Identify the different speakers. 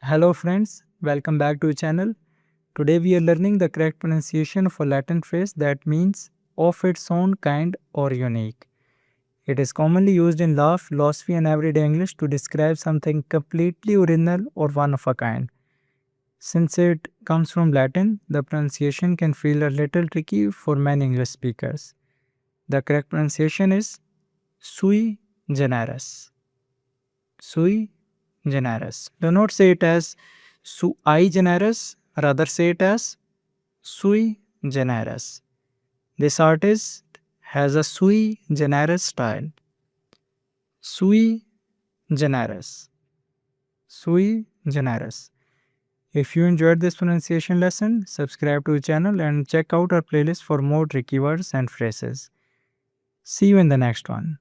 Speaker 1: Hello friends, welcome back to the channel. Today we are learning the correct pronunciation of a Latin phrase that means of its own kind or unique. It is commonly used in law, philosophy and everyday English to describe something completely original or one of a kind. Since it comes from Latin, the pronunciation can feel a little tricky for many English speakers. The correct pronunciation is Sui Generis. Sui Generis. Do not say it as Sui Generis, rather say it as Sui Generis. This artist has a Sui Generis style. Sui Generis. Sui Generis. If you enjoyed this pronunciation lesson, subscribe to the channel and check out our playlist for more tricky words and phrases. See you in the next one.